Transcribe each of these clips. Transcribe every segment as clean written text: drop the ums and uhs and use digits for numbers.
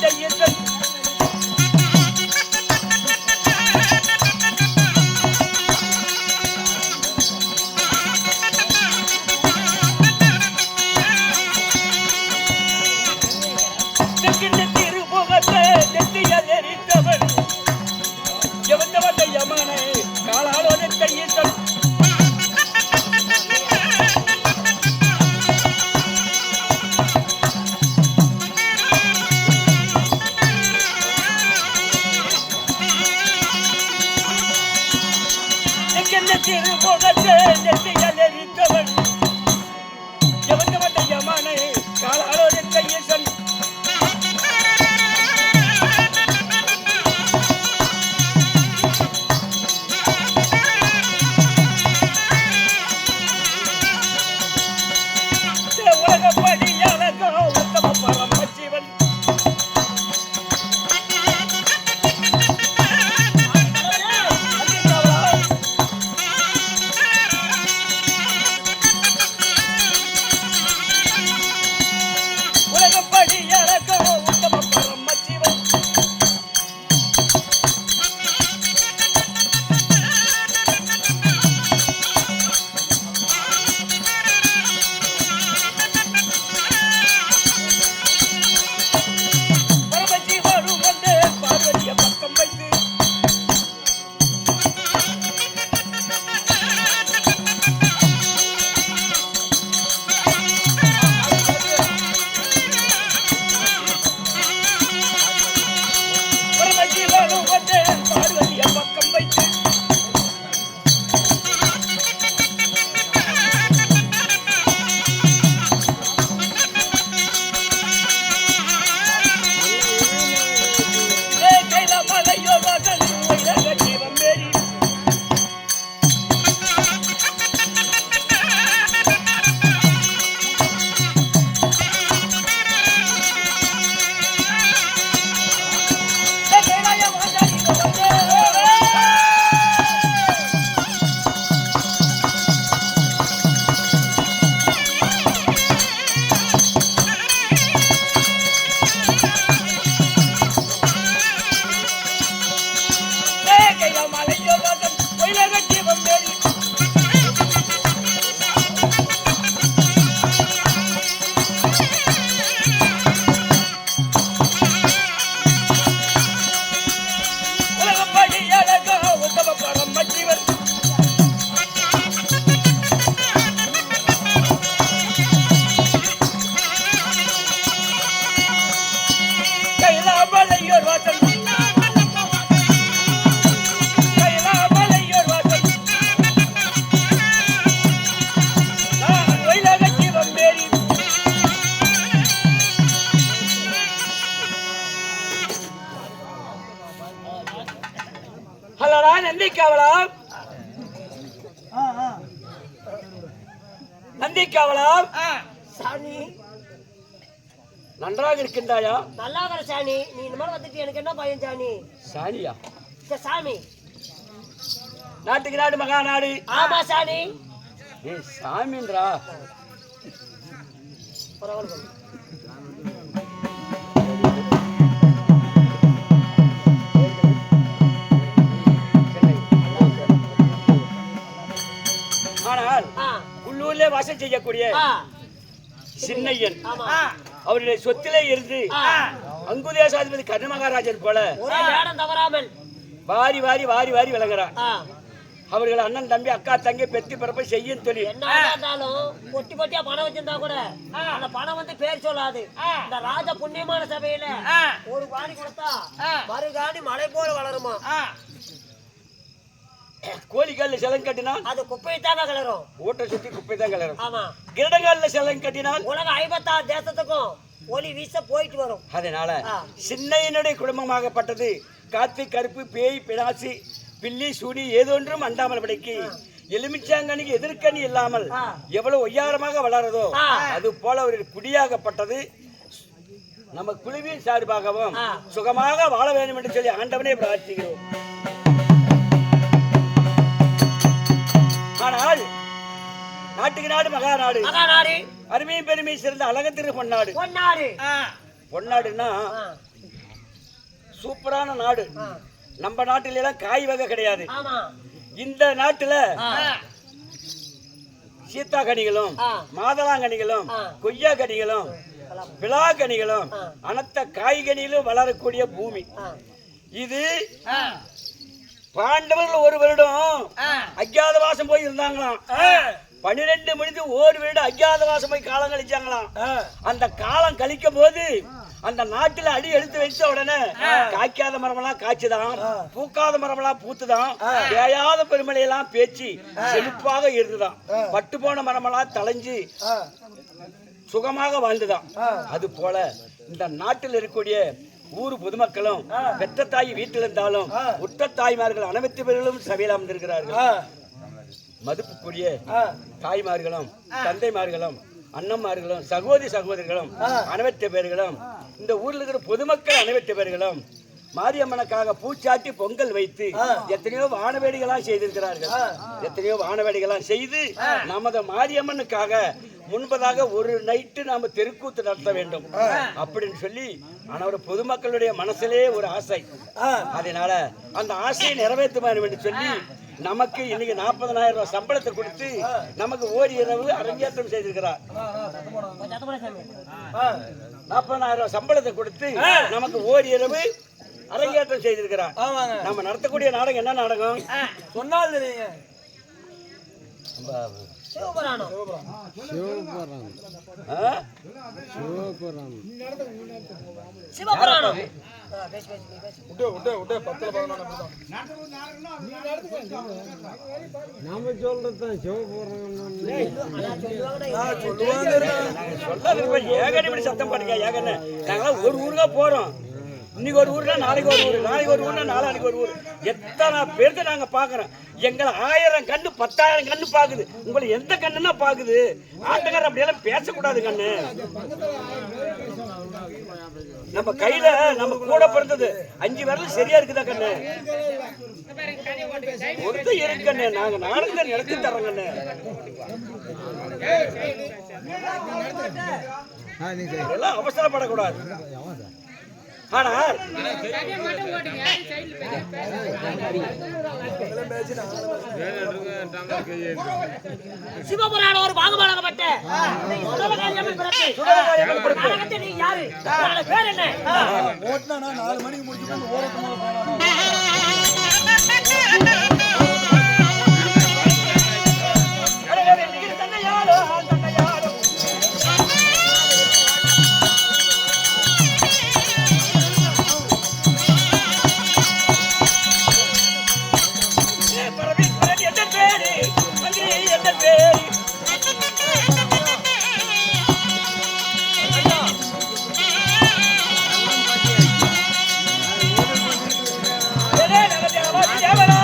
கையில் நந்திக்காவலாம் சாணி நன்றாக இருக்கின்றாயா? நல்லா வர சாணி. நீ இந்த மாதிரி வந்துட்டு எனக்கு என்ன பயம் சாணி? சாணியா? சாமி நாட்டுக்கு நாடு மகா நாடு. ஆமா சாணி. ஏ சாமின்றா பரவாயில்ல. ஆனால் உள்ளூர்ல வாசம் செய்யக்கூடிய சின்னையன் அவருடைய சொத்திலே இருந்து அங்குதேசாதிபதி கர்ணமகாராஜன் போல வாரி வாரி வாரி வாரி விளங்குறான். அவர்கள் அண்ணன் தம்பி அக்கா தங்கி பெத்தி பிறப்ப செய்யும் தொழில் என்ன பொட்டி பொட்டியா பணம் வச்சிருந்தா கூட அந்த பணம் வந்து பேர் சொல்லாது. இந்த ராஜ புண்ணியமான சபையில ஒரு காணி கொடுத்தா மறுகாணி மழை போல வளருமா. கோழிக்கால செலங்கு கட்டினால் அது குப்பையை தான் கலரும். ஓட்டை சுத்தி குப்பை தான் கலரும். ஆமா. கிரடங்கால செலங்கு கட்டினால் உலக 56 தேசத்துக்கும் ஒளி வீச போயிட்டு வரும். அதனால சின்னையனுடைய குடும்பமாகப்பட்டது காத்து கருப்பு பேய் பினாசி பில்லி சூடி ஏதொன்றும் அண்டாமல் படைக்கு எலுமிச்சாங்கனிக்கு எதிர்கனி இல்லாமல் எவ்வளவு ஒய்யாரமாக வளரதோ அது போல ஒரு குடியாகப்பட்டது நம்ம குழுவின் சார்பாகவும் சுகமாக வாழ வேண்டும் என்று சொல்லி ஆண்டவனே பிரார்த்திக்கிறோம். ஆனால் நாட்டுக்கு நாடு மகாநாடு அருமையும் பெருமையும் சிறந்த அழகத்திற்கு பொன்னாடு. பொன்னாடு பொன்னாடுன்னா சூப்பரான நாடு. நம்ம நாட்டில எல்லாம் காய் வகை கிடையாது. ஆமா. இந்த நாட்டுல சீத்தா கனிகளும் மாதளாங்கனிகளும் கொய்யா கனிகளும் பிளா கனிகளும் அனைத்த காய்கனிகளும் வளரக்கூடிய பூமி இது. பாண்டவர்கள் ஒரு வருடம் அஜ்ஞாதவாசம் போய் இருந்தாங்களாம். 12 முடிந்து ஒரு வருடம் அஜ்ஞாதவாசம் போய் காலம் கழிச்சாங்களாம். அந்த காலம் கழிக்கும் போது அந்த நாட்டுல அடி எடுத்து வச்ச உடனே காய்க்காத மரமெல்லாம் காய்ச்சுதான், பூக்காத மரமெல்லாம் பூத்துதான், தேயாத பெருமழையெல்லாம் பேச்சு செழிப்பாக இருந்துதான், பட்டு போன மரமெல்லாம் தளைஞ்சு சுகமாக வாழ்ந்துதான். அது போல இந்த நாட்டில் இருக்கக்கூடிய ஊர் பொதுமக்களும் பெற்ற தாய் வீட்டில் இருந்தாலும் உற்ற தாய்மார்கள் அனைத்து பேர்களும் சபையில் அமர்ந்திருக்கிறார்கள். மதிப்புக்குரிய தாய்மார்களும் தந்தைமார்களும் அண்ணன்மார்களும் சகோதரி சகோதரிகளும் அனைவற்ற பேர்களும் இந்த ஊரில் இருக்கிற பொதுமக்கள் அனைவற்ற பேர்களும் மாரியம்மனுக்காக பூச்சாட்டி பொங்கல் வைத்து எத்தனையோ வானவேடிகளாம் செய்திருக்கிறார்கள். எத்தனையோ வானவேடிகளாம் செய்து நமது மாரியம்மனுக்காக முன்பதாக ஒரு நைட்டு நாம தெருக்கூத்து நடத்த வேண்டும் அப்படின்னு சொல்லி ஆனால் பொதுமக்களுடைய மனசிலே ஒரு ஆசை. அதனால அந்த ஆசையை நிறைவேற்ற வேண்டும் சொல்லி நமக்கு இன்னைக்கு 40,000 ரூபாய் சம்பளத்தை கொடுத்து நமக்கு ஓரிரவு அரங்கேற்றம் செய்திருக்கிறார். 40,000 ரூபாய் சம்பளத்தை கொடுத்து நமக்கு ஓரிரவு அரங்கேற்றம் செய்திருக்கிறார். நம்ம நடத்தக்கூடிய நாடகம் என்ன நாடகம் சொன்னால் தெரியுங்க. சிவபுராணம். சத்தம் பண்ணுங்க. நாங்களாம் ஒரு ஊருக்கா போறோம். இன்னைக்கு ஒரு ஊர்னா நாளைக்கு ஒரு ஊர், நாளைக்கு ஒரு ஊர்னா நாளைக்கு ஒரு ஊர். எத்தனை பேர்த்த நாங்க பாக்குறோம். எங்களை 1000 கண்ணு 10,000 கண்ணு பாக்குது. உங்களை எந்த கண்ணுன்னா பாக்குது. ஆட்டக்காரர் அப்படியெல்லாம் பேசக்கூடாது கண்ணு. நம்ம கையில நம்ம கூட பிறந்தது 5 விரல் சரியா இருக்குதா கண்ணு? ஒருத்த இருக்கு கண்ணு. நாங்க நாடகத்தை நடத்தி தரோம் கண்ணு. எல்லாம் அவசரப்படக்கூடாது. ஆனால் சிவபுராணம் ஒரு பாகமாகப்பட்ட நீ யாரு? பேர் என்ன? 4 மணிக்கு முடிச்சு தேவனா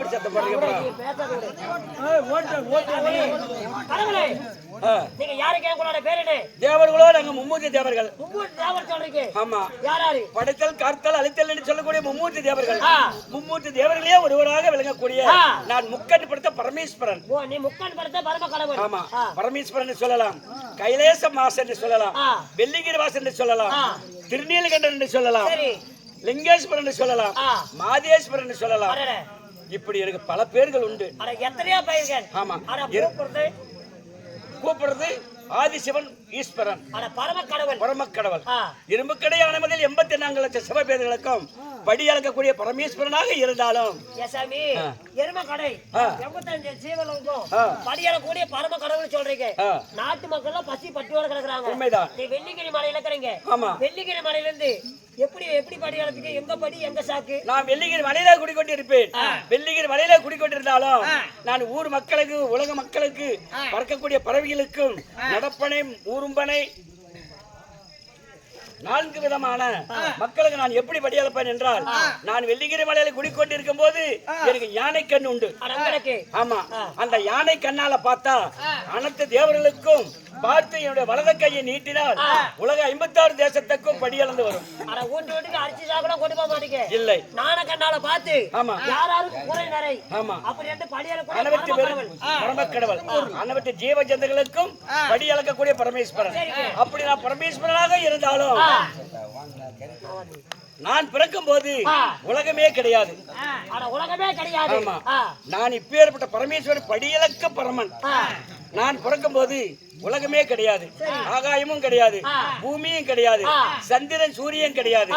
இப்படி சத்தம் போடுறீங்க? நீ பேசாத விடு. ஓட்டு கடவுளே, நீங்க யாருக்கு உங்களோட பேர் என்ன? தேவர்களோ நாங்க மும்மூர்த்தி தேவர்கள். மும்மூர்த்தி தேவர் சொல்றீங்க. ஆமா, யாராரு? படைத்தல் காத்தல் அழித்தல் என்று சொல்லக்கூடிய மும்மூர்த்தி தேவர்கள். மும்மூர்த்தி தேவர்களே ஒருவராக விளங்கக்கூடிய நான் முக்கன் படுத்த பரமேஸ்வரன். ஓ, நீ முக்கன் படுத்த பரம கடவுள். ஆமா, பரமேஸ்வரன் சொல்லலாம், கைலேச மாசன் என்று சொல்லலாம், வெள்ளிகிரி வாசன் என்று சொல்லலாம், திருநீலகண்டன் என்று சொல்லலாம், லிங்கேஸ்வரன் என்று சொல்லலாம், மாதேஸ்வரன் என்று சொல்லலாம். இப்படி எனக்கு பல பேர்கள் உண்டு. அட எத்தனையோ பெயர்கள். ஆமா, அட கூப்பிடுறது ஆதிசிவன் ஈஸ்வரன், அட பரம கடவுள். பரம கடவுள். இரும்பு கடையான முதல் 84 லட்சம் சிவபேதங்களுக்கும் படி அளக்கக்கூடிய பரமேஸ்வரனாக இருந்தாலும் எசாமி, எரும கடை 85 ஜீவனுக்கும் படியறக்கூடிய பரம கடவுள் சொல்றீங்க. நாட்டு மக்கள் எல்லாம் பசி பட்டியோட கிடக்குறாங்க. உண்மைதான். நீ வெள்ளிங்கிரி மலையில இருக்கிறீங்க. ஆமா, வெள்ளிங்கிரி மலையில இருந்து எப்படி படி அளத்துக்கு? எங்க படி எங்க சாக்கு? நான் வெள்ளிகிரி மலையில குடிக்கொண்டு இருப்பேன். வெள்ளிகிரி மலையில குடிக்கொண்டிருந்தாலும் நான் ஊர் மக்களுக்கு, உலக மக்களுக்கு, பறக்கக்கூடிய பறவைகளுக்கும், நடப்பனை, ஊரும்பனை, 4 விதமான மக்களுக்கு நான் எப்படி படியளப்பேன் என்றால், நான் வெள்ளிகிரி மலையில குடிக்கொண்டிருக்கும் போது எனக்கு யானை கண் உண்டு. ஆமா, அந்த யானை கண்ணால பார்த்தா அனைத்து தேவர்களுக்கும் பார்த்து என்னுடைய வலது கையை நீட்டினால் உலக 56 தேசத்துக்கும் படியளந்து வரும். அரிசி சாப்பிட கொண்டு போக மாட்டீங்க. இல்லை, நான கண்ணால பார்த்து ஆமா யாராருக்கு குறை நிறை. ஆமா, அப்படி என்று படியள அனைவருக்கு பரம கடவுள், அனைவருக்கு ஜீவ ஜந்துகளுக்கும் படி அளக்கக்கூடிய பரமேஸ்வரன். அப்படி நான் பரமேஸ்வரனாக இருந்தாலும் நான் பிறக்கும் போது உலகமே கிடையாது. உலகமே கிடையாது. ஆமா, நான் இப்பேற்பட்ட பரமேஸ்வரன் படியளக்க பரமன். நான் பிறக்கும் போது உலகமே கிடையாது, ஆகாயமும் கிடையாது, பூமியும் கிடையாது, சந்திரன் சூரியன் கிடையாது,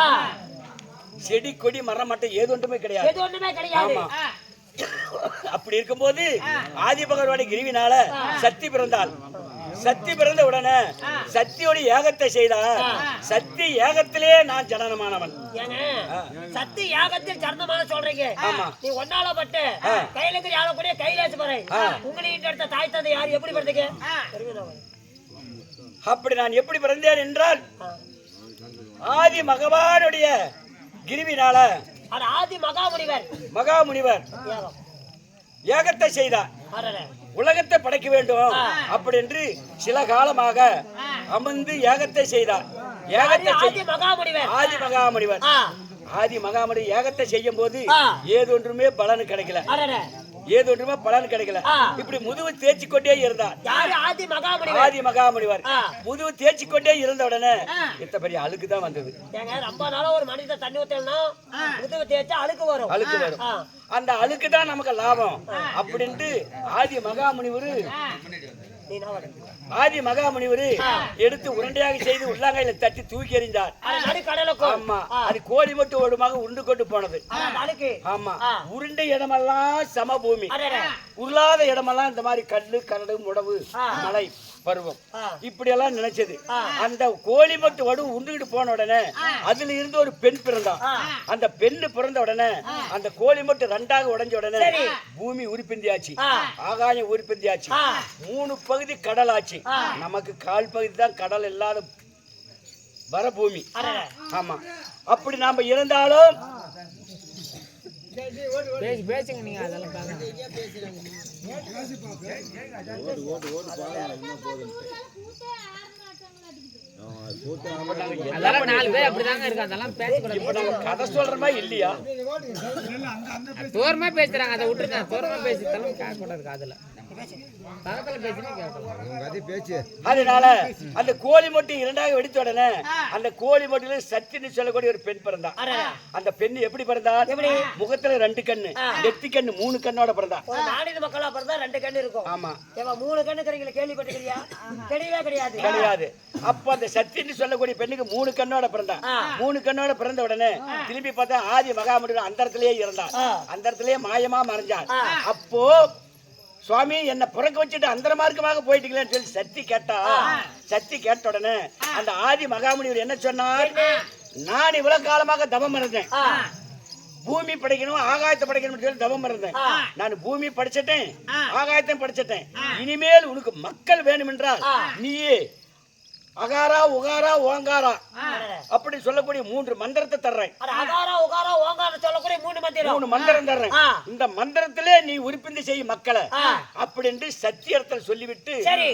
செடி கொடி மரம் மட்டும் ஏது ஒன்றுமே கிடையாது. ஆமா, அப்படி இருக்கும்போது ஆதி பகவானுடைய கிரிவினால சக்தி பிறந்தாள். சக்தி பிறந்த உடனே சக்தியோட யாகத்தை செய்தார். சக்தி யாகத்திலே நான் ஜனனமானவன். சக்தி யாகத்தில் ஜனனமான சொல்றீங்க. ஆமா, நீ ஒன்னால பட்டு கையில இருக்கிற யாரை கூட கையிலாச்சு பாரு. உங்களின் எடுத்த தாய் தந்தை யார் எப்படி பிறந்தீங்க? அப்படி நான் எப்படி பிறந்தேன் என்றால் ஆதி பகவானுடைய கிரிவினால ஆதி மகாமுனிவர் யாகத்தை செய்தார். உலகத்தை படைக்க வேண்டும் அப்படி என்று சில காலமாக அமர்ந்து யாகத்தை செய்தார். ஆதி மகாமுனிவர் யாகத்தை செய்யும் போது ஏதொன்றுமே பலன் கிடைக்கல. இப்படி முதுகு தேய்ச்சி கொண்டே இருந்தார். ஆதி மகாமுனிவர் முதுகு தேய்ச்சி கொண்டே இருந்த உடனே இத்த பெரிய அழுக்கு தான் வந்தது. ரொம்ப நாளா ஒரு மனித தண்ணி ஊத்தலனா முதுகு தேய்ச்சா அழுக்கு வரும். அந்த அழுக்கு தான் நமக்கு லாபம் அப்படின்ட்டு ஆதி மகாமுனிவர் எடுத்து உருண்டையாக செய்து உள்ளாங்கையில தட்டி தூக்கி எறிந்தார். ஆமா, அது கோழி மட்டும் ஓடுமாக உருண்டு கொண்டு போனது. ஆமா, உருண்டை இடமெல்லாம் சமபூமி, உருளாத இடமெல்லாம் இந்த மாதிரி கல்லு, கரடு, முடவு, மலை, பருவம் இப்படி எல்லாம் நினைச்சது. அந்த கோழி மட்டும் வடு உண்டுகிட்டு போன உடனே அதுல இருந்து ஒரு பெண் பிறந்தான். அந்த பெண்ணு பிறந்த உடனே அந்த கோழி மட்டும் 2ஆக உடைஞ்ச உடனே பூமி உருப்பிந்தியாச்சு, ஆகாயம் உருப்பிந்தியாச்சு, 3 பகுதி கடல் ஆச்சு. நமக்கு 1/4 பகுதி தான் கடல் இல்லாத வர பூமி. ஆமா, அப்படி நாம இருந்தாலும் பேசுங்க நீங்க அதெல்லாம் அதெல்லாம் 4 பேர் அப்படிதாங்க இருக்கு. அதெல்லாம் பேசக்கூடாது. கதை சொல்றமா இல்லையா? தோரமா பேசுறாங்க, அதை விட்டுருங்க. தோரமா பேசி தரம் கேட்க கூடாது. அதுல அதனால அந்த கோழி மட்டும் 2ஆக வெடித்த உடனே அந்த கோழி மட்டும் சத்தின்னு சொல்லக்கூடிய ஒரு பெண் பிறந்தா. அந்த பெண் எப்படி பிறந்தா? முகத்துல 2 கண்ணு, நெத்தி கண்ணு, 3 கண்ணோட பிறந்தா. மக்களா பிறந்தா 2 கண்ணு இருக்கும். ஆமா, 3 கண்ணு கேள்விப்பட்டிருக்கியா? கிடையாது. அப்ப அந்த சத்தின்னு சொல்லக்கூடிய பெண்ணுக்கு 3 கண்ணோட பிறந்தா. 3 கண்ணோட பிறந்த உடனே திரும்பி பார்த்தா ஆதி மகாமுனிவர் அந்த இடத்திலேயே இருந்தார். அந்த இடத்திலேயே மாயமா மறைஞ்சார். அப்போ சுவாமி என்ன புறக்க வச்சுட்டு அந்த மார்க்கமாக போயிட்டீங்களேன்னு சொல்லி சக்தி கேட்டா. சக்தி கேட்ட உடனே அந்த ஆதி மகாமுனிவர் என்ன சொன்னார்? நான் இவ்வளவு காலமாக தவம் இருந்தேன், பூமி படைக்கணும், ஆகாயத்தை படைக்கணும் சொல்லி தவம் இருந்தேன். நான் பூமி படிச்சிட்டேன், ஆகாயத்தையும் படிச்சிட்டேன். இனிமேல் உனக்கு மக்கள் வேணும் என்றால் நீயே அகாரா உகாரா ஓங்காரா அப்படி சொல்லக்கூடிய 3 மந்திரத்தை தர்றேன். அகாரா உகாரா ஓங்காரா சொல்லக்கூடிய 3 மந்திரம் தர்றேன். இந்த மந்திரத்திலே நீ உறுப்பிந்து செய்யும் மக்களை அப்படின்னு சத்தியத்தில் சொல்லிவிட்டு சரி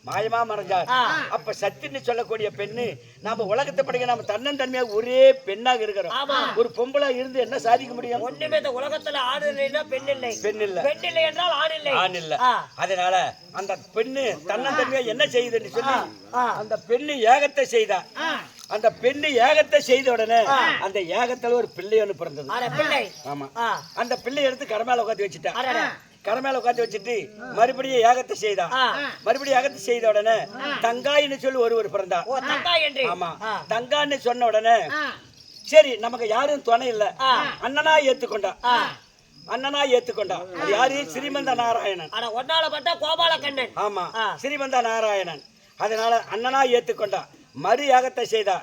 மாயமா மறைஞ்சார். அப்ப சத்தின்னு சொல்லக்கூடிய பெண்ணு நாம உலகத்தை படிக்க நாம தன்னந்தன்மையாக ஒரே பெண்ணாக இருக்கிறோம். ஒரு பொம்பளை இருந்து என்ன சாதிக்க முடியும்? ஒண்ணுமே இந்த உலகத்துல ஆண் இல்லைன்னா பெண் இல்லை, பெண் இல்ல, பெண் இல்லை என்றால் ஆண் இல்லை, ஆண் இல்ல. அதனால அந்த பெண்ணு தன்னந்தன்மையா என்ன செய்யுதுன்னு சொல்லி அந்த பெண்ணு யாகத்தை செய்தா. அந்த பெண்ணு யாகத்தை செய்த உடனே அந்த யாகத்துல ஒரு பிள்ளை ஒண்ணு பிறந்தது. ஆமா, அந்த பிள்ளை எடுத்து கடமையில உட்காந்து வச்சுட்டா. கடமையில உட்காந்து வச்சுட்டு மறுபடியும் யாகத்தை செய்தா. மறுபடியும் யாகத்தை செய்த உடனே தங்காயின்னு சொல்லி ஒருவர் பிறந்தா. ஆமா, தங்கான்னு சொன்ன உடனே சரி நமக்கு யாரும் துணை இல்ல, அண்ணனா ஏத்துக்கொண்டா. அண்ணனா ஏத்துக்கொண்டா. அது யாரு? ஸ்ரீமந்த நாராயணன். கோபாலகண்ணன். ஆமா, ஸ்ரீமந்த நாராயணன். அதனால அண்ணனா ஏத்துக்கொண்டா. மறு யாகத்தை செய்தா.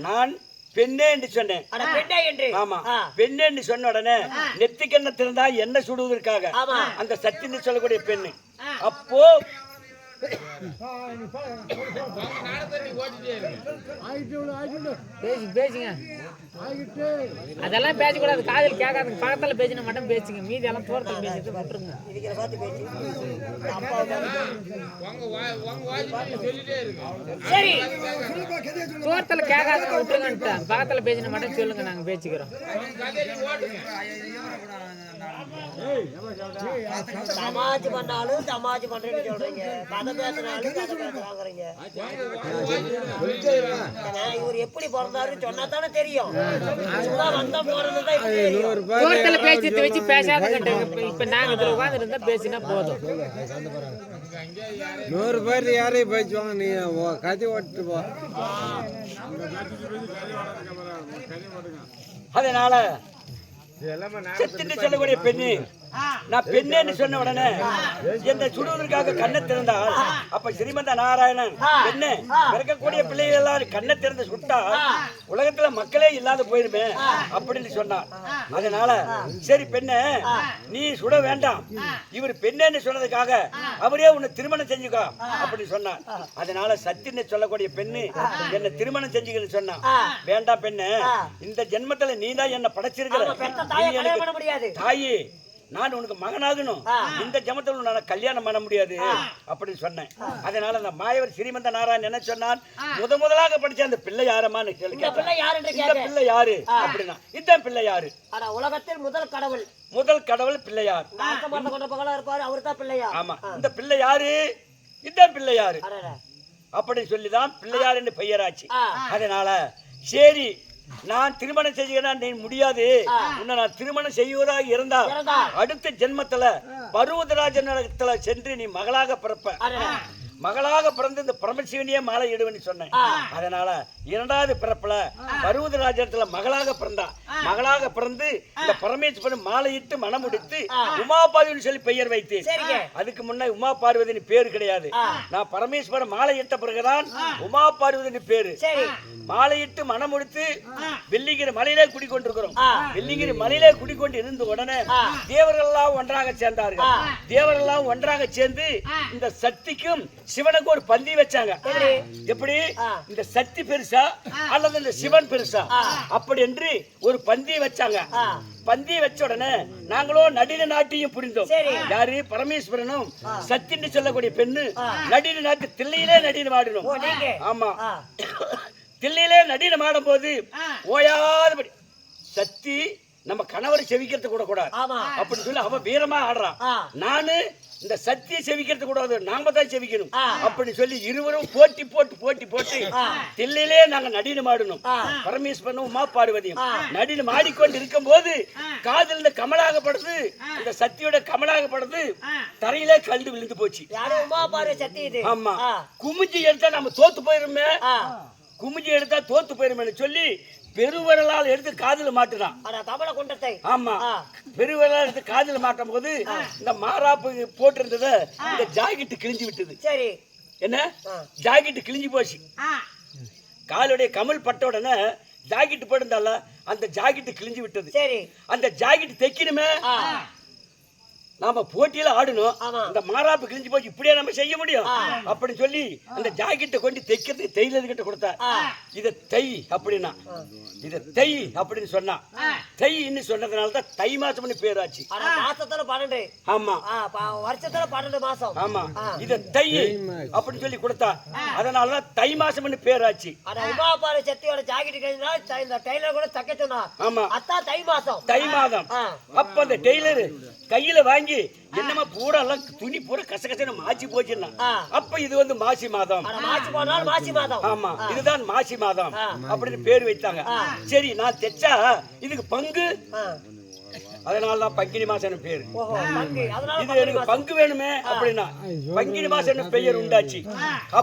நான் பெண்ணே என்று சொன்னேன். ஆமா, பெண்ணே என்று சொன்ன உடனே நெத்திக்கண்ண திறந்தா என்ன சுடுவதற்காக அந்த சத்தின்னு சொல்லக்கூடிய பெண்ணு. அப்போ பேசுங்க, அதெல்லாம் பேசக்கூடாது, காதல் கேட்காதுங்க. பக்கத்துல பேசினா மட்டும் பேசுங்க, மீதி எல்லாம் தூரத்துல பேசிட்டு விட்டுருங்க. சரி, தூரத்துல கேட்காதுங்க விட்டுருங்க. பக்கத்துல பேசினா மட்டும் சொல்லுங்க, நாங்க பேசிக்கிறோம். சமாஜ் பண்ணாலும் சமாஜ் பண்றேன்னு சொல்றீங்க, கதை பேசினாலும் கதை பேசுறாங்க. இவர் எப்படி பிறந்தாருன்னு சொன்னா தானே தெரியும். வந்தா போறதுதான் தூரத்துல பேசிட்டு வச்சு பேசாத. இப்ப நாங்க இதுல உட்கார்ந்து இருந்தா பேசினா போதும். 100 பேர் யாரையும் பேசுவாங்க, நீ கதை ஓட்டு போ. அதனால செத்துட்டு சொல்லக்கூடிய பெண்ணு, நான் பெண்ணேன்னு சொன்ன உடனே என்னை சுடுவதற்காக கண்ணை திறந்தால் அப்ப ஸ்ரீமந்த நாராயணன் பெண்ணு பிறக்கக்கூடிய பிள்ளைகள் எல்லாம் கண்ணை திறந்து சுட்டா உலகத்துல மக்களே இல்லாத போயிருமே அப்படின்னு சொன்னார். அதனால சரி பெண்ணே நீ சுட வேண்டாம், இவர் பெண்ணேன்னு சொன்னதுக்காக அவரே உன்னை திருமணம் செஞ்சுக்கோ அப்படின்னு சொன்னார். அதனால சத்தின்னு சொல்லக்கூடிய பெண்ணு என்ன திருமணம் செஞ்சுக்கன்னு சொன்னா. வேண்டாம் பெண்ணு, இந்த ஜென்மத்துல நீ தான் என்ன படைச்சிருக்கிற தாயி, நான் உனக்கு மகனாகணும், இந்த ஜென்மத்துல நான் கல்யாணம் பண்ண முடியாது அப்படின்னு சொன்னேன். அதனால அந்த மாயவர் ஸ்ரீமந்த நாராயணன் என்ன சொன்னான்? முதலாக படிச்ச அந்த பிள்ளை யாரமான்னு கேள்வி. இந்த பிள்ளை யாரு அப்படின்னா இந்த பிள்ளை யாரு? உலகத்தில் முதல் கடவுள் பிள்ளையார். அவர் தான் பிள்ளையார். ஆமா, இந்த பிள்ளை யாரு? இந்த பிள்ளை யாரு அப்படின்னு சொல்லிதான் பிள்ளையார் என்று பெயராச்சு. அதனால சரி நான் திருமணம் செய்கிறேன், நீ முடியாது, உன்னை நான் திருமணம் செய்வதாக இருந்தால் அடுத்த ஜென்மத்துல பர்வதராஜனிடத்துல சென்று நீ மகளாக பிறப்ப. மகளாக பிறந்து இந்த பரமசிவனியே மாலை இடுவேன்னு சொன்னேன். அதனால 2வது பிறப்புல பர்வதராஜத்துல மகளாக பிறந்தா. மகளாக பிறந்து இந்த பரமேஸ்வரன் மாலையிட்டு மனம் முடித்து உமா பார்வதினு சொல்லி பெயர் வைத்தேன். அதுக்கு முன்ன உமா பார்வதினு பேரு கிடையாது. நான் பரமேஸ்வரன் மாலையிட்ட பிறகுதான் உமா பார்வதினு பேரு. மாலையிட்டு மனம் முடித்து வெள்ளிங்கிரி மலையிலே குடிக்கொண்டிருக்கிறோம். வெள்ளிங்கிரி மலையிலே குடிக்கொண்டு இருந்த உடனே தேவர்கள் எல்லாம் ஒன்றாக சேர்ந்தார்கள். தேவர்கள் எல்லாம் ஒன்றாக சேர்ந்து இந்த சக்திக்கும் சிவனுக்கு ஒரு பந்தி வச்சாங்க. எப்படி? இந்த சக்தி பெருசா அல்லது இந்த சிவன் பெருசா அப்படி என்று ஒரு பந்தி வச்சாங்க. பந்தி வச்ச உடனே நாங்களும் நடின நாட்டியும் புரிந்தோம். யாரு? பரமேஸ்வரனும் சத்தின்னு சொல்லக்கூடிய பெண்ணு நடின நாட்டு தில்லையிலே நடினம் ஆடினோம். ஆமா, தில்லையிலே நடினம் ஆடும் போது ஓயாதபடி சக்தி நம்ம கணவரை செவிக்கிறது கூட கூடாது அப்படின்னு சொல்லி அவ வீரமா ஆடுறான். நானு இந்த சத்திய செவிக்கிறது கூடாது, நாம தான் செவிக்கணும் அப்படின்னு சொல்லி இருவரும் போட்டி போட்டு தில்லையிலே நாங்க நடினம் ஆடணும். பரமேஸ்வரனும் உமா பார்வதியும் நடினம் ஆடிக்கொண்டு இருக்கும் போது காதில் இந்த கமலாகப்படுது, இந்த சத்தியோட கமலாகப்படுது தரையிலே கல்டு விழுந்து போச்சு. ஆமா, குமிஞ்சி எடுத்தா நம்ம தோத்து போயிருமே, குமிஞ்சி எடுத்தா தோத்து போயிருமே சொல்லி பெருவரலால் எடுத்து காதுல மாட்டுறான். ஆமா, பெருவரலால் எடுத்து காதுல மாட்டும் போது இந்த மாறாப்பு போட்டிருந்தத இந்த ஜாக்கெட் கிழிஞ்சு விட்டது. என்ன? ஜாக்கெட் கிழிஞ்சு போச்சு. காலுடைய கமல் பட்ட உடனே ஜாக்கெட் போட்டிருந்தால அந்த ஜாக்கெட் கிழிஞ்சு விட்டது. அந்த ஜாக்கெட் தைக்கணுமே, நாம போட்டியில ஆடணும். ஆமா. இந்த மாறாப்பு கிழிஞ்சு போய் இப்படியே நம்ம செய்ய முடியும் அப்படின்னு சொல்லி அந்த ஜாக்கெட்டை கொண்டு தைக்கிறதுக்கு டெய்லர் கிட்ட கொடுத்தா, இத தை அப்படின்னா, இத தை அப்படின்னு சொன்னா, தைன்னு சொன்னதுனால தான் தை மாசம்னு பேராச்சு. ஆனா மாசத்துல 12. ஆமா வருஷத்துல 12 மாசம். ஆமா, இத தை அப்படின்னு சொல்லி கொடுத்தா, அதனாலதான் தை மாசம்னு பேராச்சு. ஆனா உமாபார சக்தியோட ஜாக்கெட் கிழிஞ்சா இந்த டெய்லர் கூட தைக்க சொன்னா. ஆமா, அதான் தை மாசம். தை மாதம். அப்ப அந்த டெய்லர் கையில வாங்கி என்னமா பூரா எல்லாம் துணி பூரா கசகசன்னு மாச்சி போச்சுன்னா, அப்ப இது வந்து மாசி மாதம். மாசி போனாலும் மாசி மாதம். ஆமா, இதுதான் மாசி மாதம் அப்படின்னு பேர் வைத்தாங்க. சரி, நான் தைச்சா இதுக்கு பங்கு, அதனாலதான் பங்கினி மாசம் பேரு. இது எனக்கு பங்கு வேணுமே அப்படின்னா பங்கினி மாசம் பெயர் உண்டாச்சு.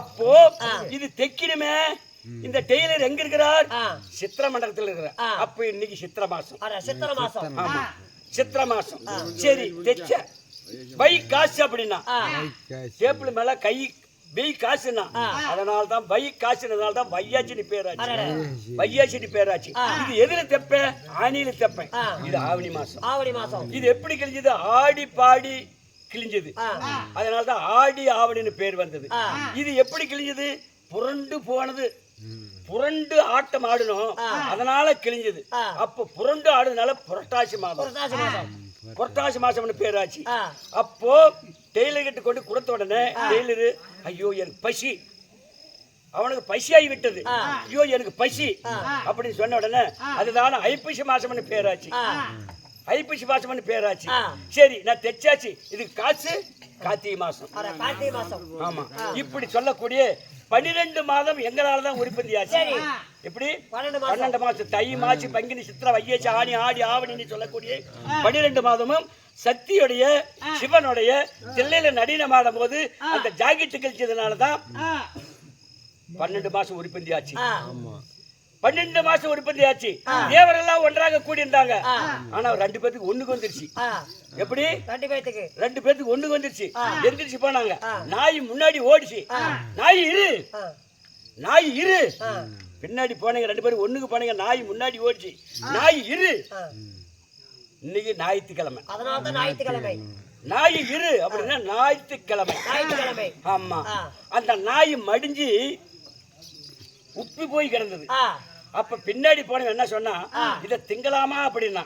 அப்போ இது தைக்கணுமே. இந்த டெய்லர் எங்க இருக்கிறார்? சித்திர மண்டலத்தில் இருக்கிறார். அப்ப இன்னைக்கு சித்திர மாசம். சித்திர மாசம். ஆமா, சித்திர மாசம். சரி, தைச்ச வை காசு அப்படின்னா டேபிள் மேல கை வெய் காசுன்னா, அதனால்தான் வை காசுனால்தான் வையாச்சின்னு பேராச்சு. வையாச்சின்னு பேராச்சு. இது எதுல தெப்பேன்? ஆணியில தெப்பேன். இது ஆவணி மாசம். ஆவணி மாசம். இது எப்படி கிழிஞ்சது? ஆடி பாடி கிழிஞ்சது. அதனாலதான் ஆடி ஆவணின்னு பேர் வந்தது. இது எப்படி கிழிஞ்சது? புரண்டு போனது. புரண்டு ஆட்டம் ஆடணும், அதனால கிழிஞ்சது. அப்ப புரண்டு ஆடுனால புரட்டாசி மாதம். புரட்டாசி மாசம்னு பேராச்சு. அப்போ டெய்லர் கிட்ட கொண்டு கொடுத்த உடனே டெய்லரு, ஐயோ எனக்கு பசி, அவனுக்கு பசியாகி விட்டது, ஐயோ எனக்கு பசி அப்படின்னு சொன்ன உடனே அதுதான ஐப்பசி மாசம்னு பேராச்சு. ஐப்பசி மாசம்னு பேராச்சு. சரி, நான் தைச்சாச்சு. இதுக்கு காசு கார்த்திகை மாசம். கார்த்திகை மாசம். ஆமா, இப்படி சொல்லக்கூடிய 12 மாதம் எங்களாலதான் உற்பத்தி ஆச்சு. எப்படி? 12 மாசம். தை மாசி பங்கினி சித்திரை வையாசி ஆணி ஆடி ஆவணின்னு சொல்லக்கூடிய 12 மாதமும் சக்தியுடைய சிவனுடைய தில்லையில நடினம் ஆடும் போது அந்த ஜாக்கெட்டு கழிச்சதுனாலதான் 12 மாசம் உற்பத்தி ஆச்சு. 12 மாசம் உற்பத்தி ஆச்சு. தேவரெல்லாம் ஒன்றாக கூடியிருந்தாங்க. ஆனா 2 பேருக்கு ஒண்ணுக்கு வந்துருச்சு. எப்படி? 2 பேருக்கு ஒண்ணுக்கு வந்துருச்சு. எந்திரிச்சு போனாங்க. நாய் முன்னாடி ஓடிச்சு. நாய் இரு, நாய் இரு. பின்னாடி போனீங்க, 2 பேரும் ஒண்ணுக்கு போனீங்க. நாய் முன்னாடி ஓடிச்சு. நாய் இரு. இன்னைக்கு ஞாயிற்றுக்கிழமை, அதனாலதான் ஞாயிற்றுக்கிழமை. நாய் இரு அப்படின்னா ஞாயிற்றுக்கிழமை. ஆமா, அந்த நாய் மடிஞ்சு உப்பி போய் கிடந்தது. அப்ப பின்னாடி போனவன் என்ன சொன்னா, இத திங்கலாமா அப்படின்னா,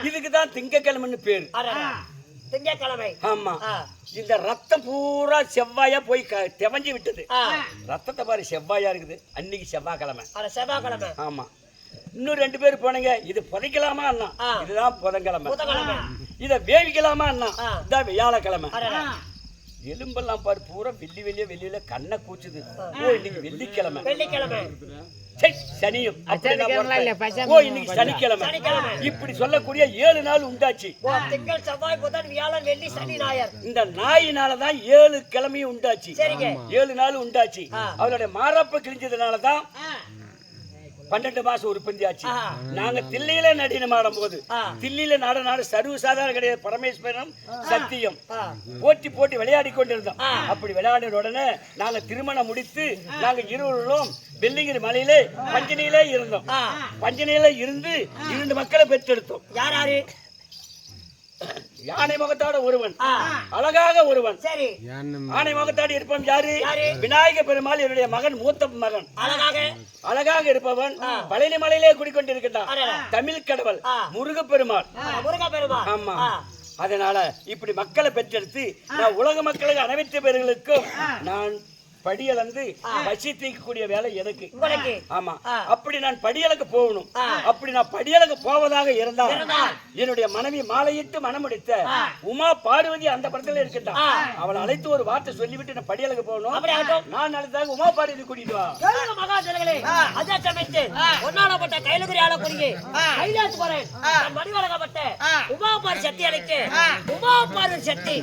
இதுக்குதான் திங்கக்கிழமைன்னு பேரு. திங்கக்கிழமை. ஆமா, இந்த ரத்தம் பூரா செவ்வாயா போய் தெவஞ்சு விட்டது. ரத்தத்தை பாரு செவ்வாயா இருக்குது. அன்னைக்கு செவ்வாய்க்கிழமை. செவ்வாய்க்கிழமை. ஆமா, இன்னும் 2 பேர் போனீங்க. இது புதைக்கலாமா அண்ணா, இதுதான் புதன்கிழமை. இத வேவிக்கலாமா அண்ணா, இதான் வியாழக்கிழமை. எலும்பெல்லாம் பாரு பூரா வெள்ளியில கண்ணை கூச்சுது. ஓ, இன்னைக்கு வெள்ளிக்கிழமை. சனியும் ஓ, இன்னைக்கு சனிக்கிழமை. இப்படி சொல்லக்கூடிய 7 நாள் உண்டாச்சு. திங்கள் செவ்வாய் புதன் வியாழன் வெள்ளி சனி ஞாயிறு. இந்த நாயினாலதான் 7 கிழமையும் உண்டாச்சு. 7 நாள் உண்டாச்சு. அவளுடைய மாரப்ப கிழிஞ்சதுனாலதான் 12 மாசம் உற்பத்தி ஆச்சு. நாங்க தில்லையில நடினம் ஆடும் போது, தில்லையில நாடு சர்வசாதாரண கிடையாது. பரமேஸ்வரனும் சத்தியம் போட்டி விளையாடி கொண்டிருந்தோம். அப்படி விளையாடின உடனே நாங்க திருமணம் முடித்து நாங்க இருவரும் வெள்ளிங்கிரி மலையிலே பஞ்சனையிலே இருந்தோம். பஞ்சனையில இருந்து 2 மக்களை பெற்றெடுத்தோம். யாரு? யானை முகத்தோட ஒருவன், அழகாக ஒருவன். சரி, யானை முகத்தோடு இருப்பவன் யாரு? விநாயக பெருமாள் என்னுடைய மகன், மூத்த மகன். அழகாக இருப்பவன் பழனி மலையிலே குடிக்கொண்டிருக்கிறான். தமிழ் கடவுள் முருகப்பெருமாள். ஆமா, அதனால இப்படி மக்களை பெற்றெடுத்து நான் உலக மக்களுக்கு அனைத்து பேர்களுக்கும் நான் படியளந்து பசி தீக்கக்கூடிய வேலை எனக்கு. ஆமா, அப்படி நான் படியலுக்கு போகணும். அப்படி நான் படியலுக்கு போவதாக இருந்தால் என்னுடைய மனைவி மாலையிட்டு மனமுடித்த உமா பார்வதி அந்த படத்துல இருக்கின்றான். அவளை அழைத்து ஒரு வார்த்தை சொல்லிவிட்டு நான் படியலுக்கு போகணும். நான் அழைத்தாக உமா பார்வதி கூட்டிட்டு வா. மகாஜனங்களே, ஒன்னாலப்பட்ட கைலகுரி ஆளக்கூடிய கைலாசு போறேன். மணிவழகப்பட்ட உமா பார்வதி சக்தி அழைக்க உமா பார்வதி சக்தி